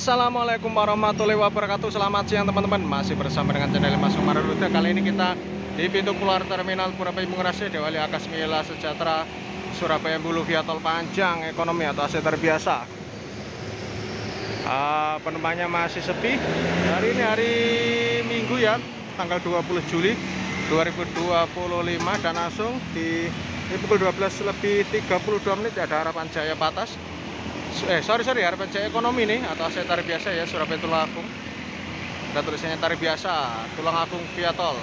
Assalamualaikum warahmatullahi wabarakatuh. Selamat siang teman-teman. Masih bersama dengan channel Mas Umar Rute. Kali ini kita di pintu keluar terminal Purabaya Bungarasi Dewali Akasmila Sejahtera Surabaya Bulu via tol panjang ekonomi atau AC terbiasa. Penumpangnya masih sepi. Hari ini hari Minggu ya, tanggal 20 Juli 2025, dan langsung di pukul 12:32 ada Harapan Jaya Patas. Harapan Jaya Ekonomi nih, atau AC tarif biasa ya, Surabaya Tulungagung. Ada tulisannya tarif biasa Tulungagung via tol.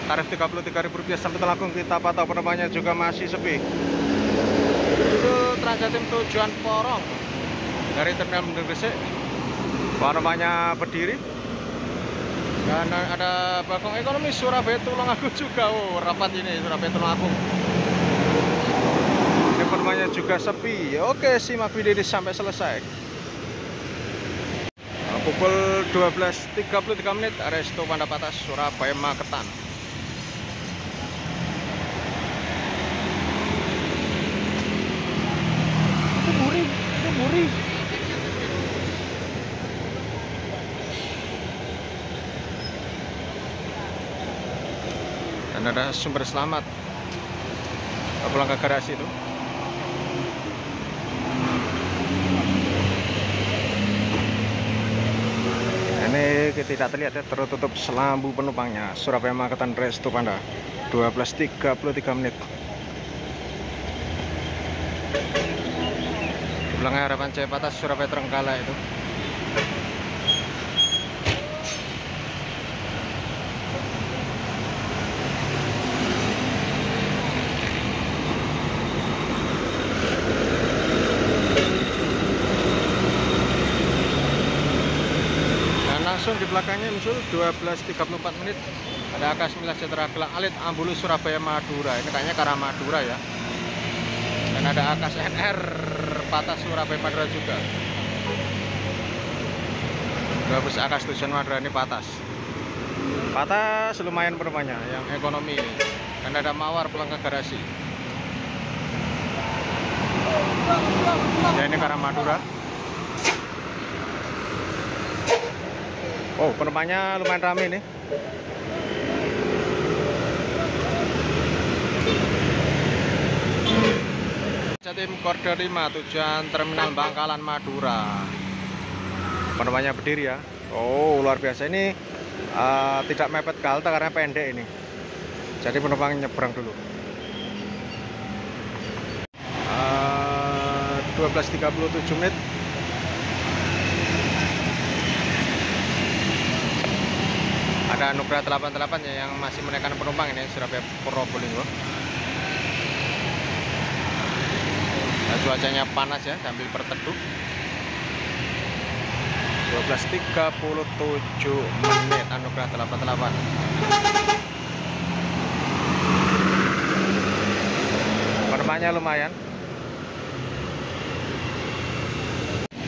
Tarif Rp33.000 sampai Tulungagung. Kita pantau penumpangnya juga masih sepi. Itu Transjatim tujuan Porong dari Terminal Bendungan Gresik. Penumpangnya berdiri. Dan ada Bagong Ekonomi Surabaya Tulungagung juga. Oh, rapat ini Surabaya Tulungagung. Penumpangnya juga sepi. Oke, simak video ini sampai selesai. Pukul 12:33 Resto Panda Patas Surabaya Magetan. Buri. Dan ada sumber selamat pulang ke garasi itu. Ini tidak terlihat ya, tertutup selambu penumpangnya. Surabaya Magetan Resto Panda 12:33. Belakangnya Harapan Jaya Patas Surabaya Trenggalek itu. Langsung di belakangnya muncul 12:34 ada Akasmila Sejahtera Gelang Alit Ambulu Surabaya Madura. Ini kayaknya ke arah Madura ya. Dan ada Akas NR Patas Surabaya Madura juga. 12 Akas tujuan Madura ini Patas lumayan penumpangnya yang ekonomi ini. Dan ada Mawar pulang ke garasi. Ya, ini ke arah Madura. Oh, penumpangnya lumayan ramai nih. Jatim Koridor 5 tujuan Terminal Bangkalan Madura. Penumpangnya berdiri ya. Oh, luar biasa ini. Tidak mepet ke halte karena pendek ini. Jadi penumpang nyebrang dulu. 12:37. Ada Nugra 88 ya, yang masih menaikkan penumpang ini Surabaya Probolinggo. Nah, cuacanya panas ya, sambil berteduh. 12:37 Anugerah 88. Penumpangnya lumayan.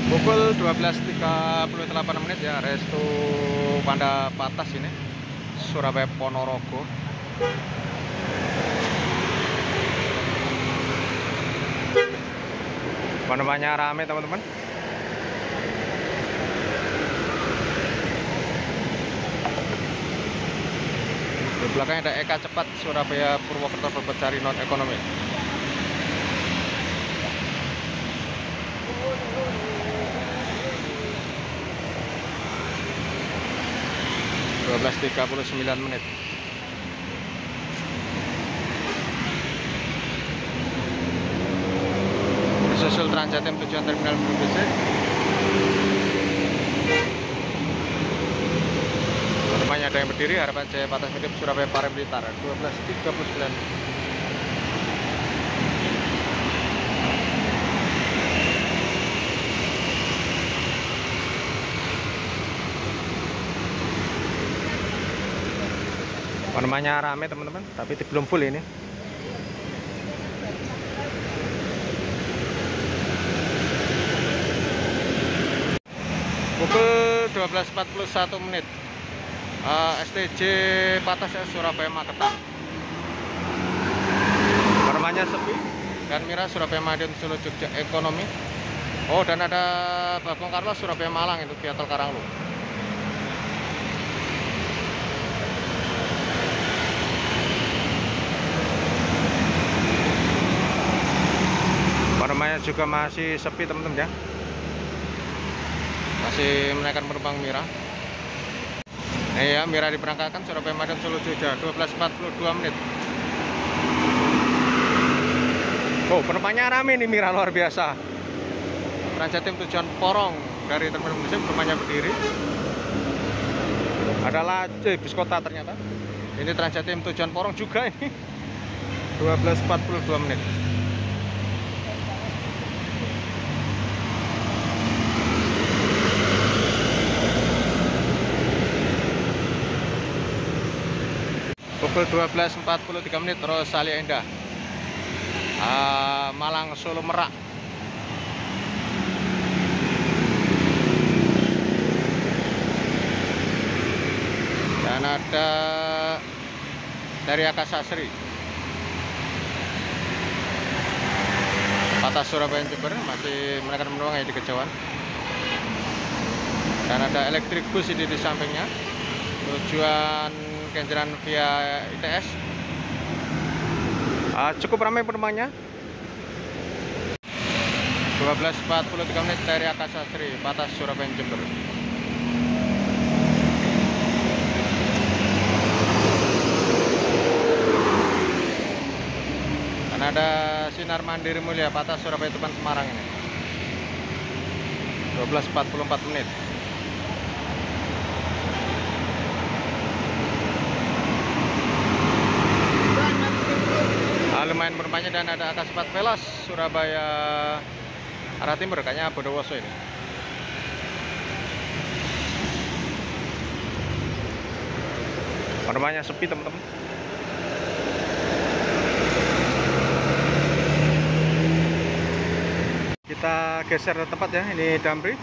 Pukul 12:38 ya, Resto Panda Patas ini Surabaya Ponorogo. Penumpangnya rame teman-teman. Di belakangnya ada Eka Cepat Surabaya Purwokerto bercari non ekonomi. 12:39. Susul Transjatim tujuan Terminal Bendungan Gresik. Penumpangnya ada yang berdiri. Harapan Jaya Patas Midip Surabaya Pare Blitar 12:39. Penumpangnya rame teman-teman, tapi belum full ini. Pukul 12:41 STJ Patas Surabaya Magetan. Penumpangnya sepi. Dan Mira Surabaya Madiun Solo Jogja Ekonomi. Oh, dan ada Babong Karlo Surabaya Malang itu via tol Karanglo. Penumpangnya juga masih sepi teman-teman ya. Masih menaikkan penumpang Mira. Ya, Mira diberangkatkan Surabaya Medan Solo Jogja 12.42 menit. Oh, penumpangnya rame nih Mira, luar biasa. Transjatim tujuan Porong dari Terminal Indonesia penumpangnya berdiri. Adalah bis kota ternyata. Ini Transjatim tujuan Porong juga ini. 12.42 menit. Pukul 12.43 menit terus Salia Indah, Malang Solo Merak. Dan ada dari Akasasri Patah Surabaya Jember masih menaikkan penumpang di Kejauhan. Dan ada elektrik bus ini di sampingnya tujuan Kenjeran via ITS. Cukup ramai penumpangnya. 12.43 menit dari Akasasri Patah Surabaya Jember. Dan ada Sinar Mandiri Mulia Patah Surabaya Tuban Semarang ini 12.44 menit. Lumayan penumpangnya. Dan ada Akaspat Velas Surabaya arah timur, kayaknya Bondowoso ini. Penumpangnya sepi teman-teman. Kita geser tempat ya, ini Damri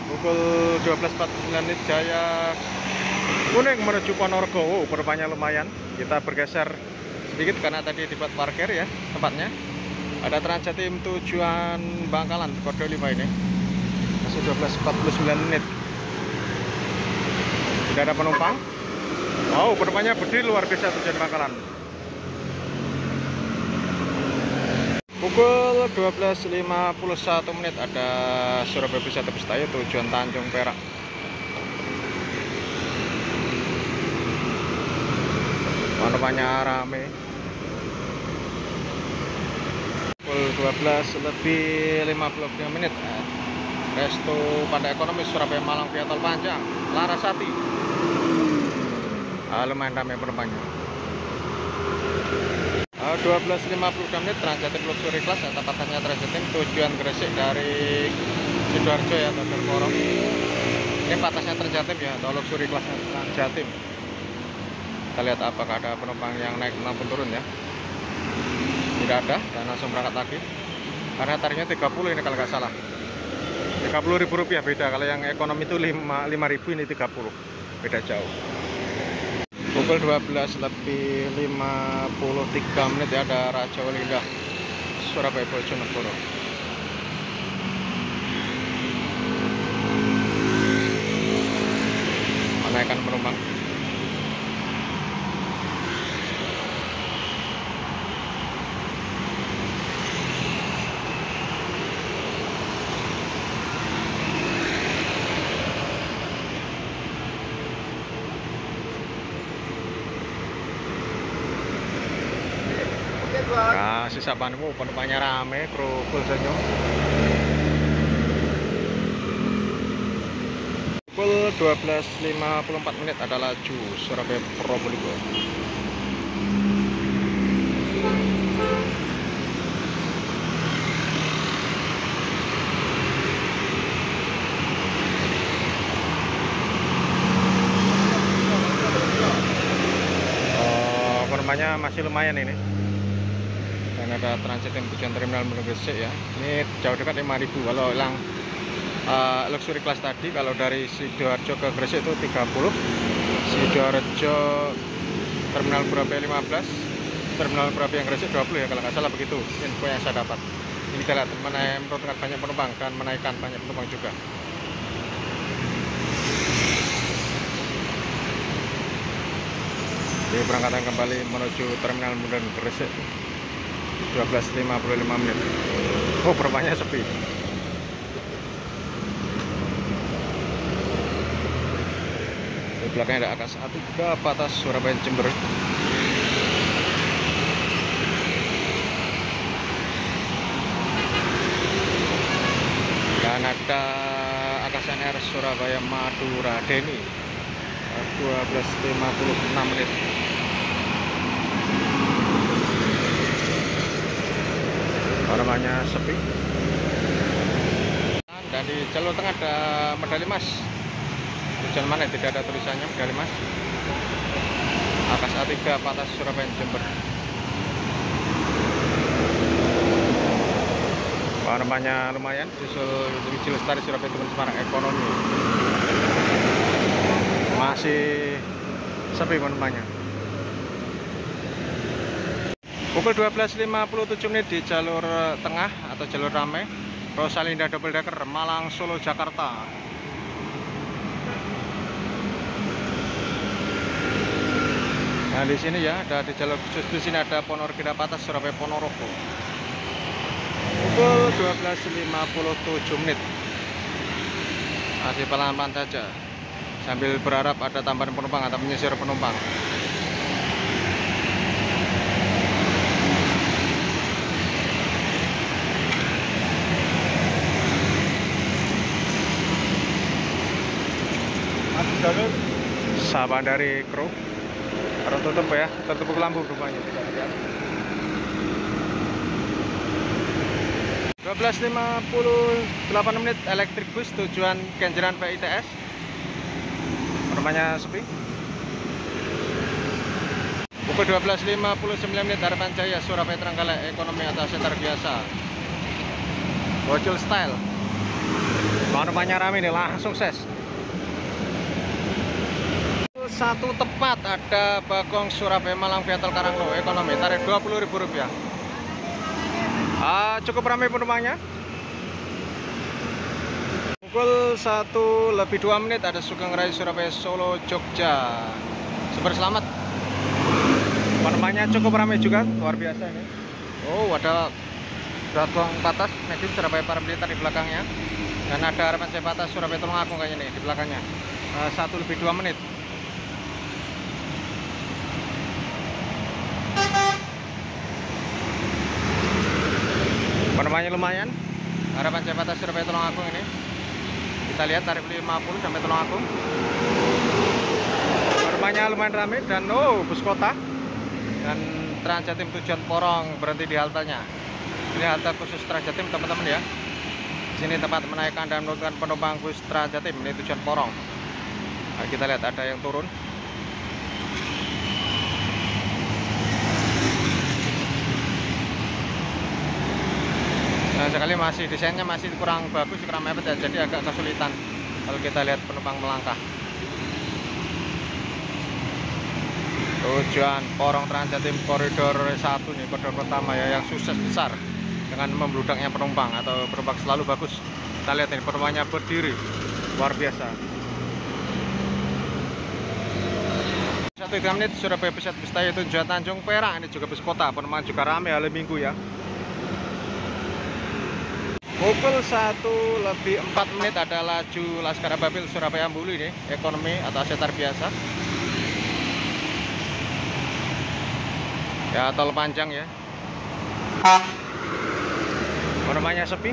pukul 12.49 menit Jaya Kuning menuju Ponorogo. Oh, penumpangnya lumayan. Kita bergeser sedikit karena tadi dibuat parkir ya tempatnya. Ada Transjatim tujuan Bangkalan kode 5 ini masih 12.49 menit. Tidak ada penumpang. Oh, penumpangnya berdiri luar biasa tujuan Bangkalan. Pukul 12.51 menit ada Surabaya Wisata Bustaya tujuan Tanjung Perak. Penumpangnya rame. Pukul 12.53 menit Resto Pandai Ekonomi Surabaya Malang via tol Panjang Larasati. Lumayan ramai penumpangnya. 12.52 menit Transjatim Luxury Class atau patasnya Transjatim tujuan Gresik dari Sidoarjo ya atau Porong. Ini patasnya Transjatim ya atau Luxury Class Transjatim. Kita lihat apakah ada penumpang yang naik maupun turun ya. Tidak ada, dan langsung berangkat lagi karena tarifnya 30 ini kalau nggak salah. 30.000 rupiah beda. Kalau yang ekonomi itu 5.000, ini 30, beda jauh. Pukul 12.53 menit ya ada Raja Wali Indah Surabaya Bojonegoro. Menaikkan penumpang. Nah, sisa banmu penumpangnya rame, kru full senyum. Pukul 12.54 menit ada laju Surabaya Probolinggo. Penumpangnya masih lumayan ini. Dan ada Transjatim tujuan Terminal Gresik ya. Ini jauh dekat 5.000. Kalau yang luxury class tadi kalau dari Sidoarjo ke Gresik itu 30. Sidoarjo Terminal Surabaya 15. Terminal Surabaya Gresik 20 ya kalau nggak salah begitu info yang saya dapat. Ini kita lihat menurunkan banyak penumpang dan menaikkan banyak penumpang juga. Ini berangkatan kembali menuju Terminal Bundaran Gresik 12.55 menit. Oh, penumpangnya sepi. Di belakangnya ada Akas A3 Patas Surabaya Jember. Dan ada Akas NR Surabaya Madura Deni 12.56 menit. Namanya sepi. Dan di jalur tengah ada medali emas. Tujuan mana tidak ada tulisannya medali emas. Akas A3 Patas Surabaya Jember. Namanya lumayan, susul Wiji Lestari Surabaya Tuban Semarang Ekonomi. Masih sepi penumpangnya. Pukul 12.57 menit di jalur tengah atau jalur ramai Rosalinda Double Decker Malang Solo Jakarta. Nah di sini ya ada di jalur khusus, di sini ada Ponorogo Patas Surabaya Ponorogo. Pukul 12.57 menit. Masih pelan-pelan saja sambil berharap ada tambahan penumpang atau menyisir penumpang. Jalur sahabat dari kru harus tutup ya, tertutup lampu rupanya. 12.58 menit elektrik bus tujuan Kenjeran PITS. Rumahnya sepi. Pukul 12.59 menit Harapan Jaya Surabaya Trenggalek Ekonomi atau setar biasa. Bocil style. Rumahnya rame nih, langsung ses. Satu tepat ada Bagong Surabaya Malang Viatel Karanglo Ekonomi, tarif Rp20.000. Cukup ramai penumpangnya. Pukul 1:02 menit ada Sugeng Raya Surabaya Solo Jogja. Super selamat. Penumpangnya cukup ramai juga, luar biasa ini. Oh, ada Bagong Patas Medis Surabaya Para Militer di belakangnya. Dan ada Harapan Jaya Patas Surabaya Tulungagung kayaknya nih di belakangnya. 1:02 menit. Penumpangnya lumayan. Harapan Jaya Patas Surabaya Tulungagung ini. Kita lihat tarif 50 sampai Tulungagung. Penumpangnya lumayan ramai dan bus kota dan Transjatim tujuan Porong berhenti di haltenya. Ini halte khusus Transjatim teman-teman ya. Sini tempat menaikkan dan menurunkan penumpang bus Transjatim, ini tujuan Porong. Nah, kita lihat ada yang turun. Nah, sekali masih desainnya masih kurang bagus, kurang mepet ya, jadi agak kesulitan kalau kita lihat penumpang melangkah. Tujuan Porong Transjatim koridor 1 nih, koridor pertama ya, yang sukses besar dengan membludaknya penumpang atau penumpang selalu bagus. Kita lihat ini penumpangnya berdiri, luar biasa. 1 menit Surabaya Pusat Bustaya tujuan Tanjung Perak, ini juga bus kota, penumpang juga ramai hari Minggu ya. Pukul 1:04 menit ada laju Laskar Ababil Surabaya Ambulu ini, ekonomi atau setar biasa. Ya, tol panjang ya. Penumpangnya sepi.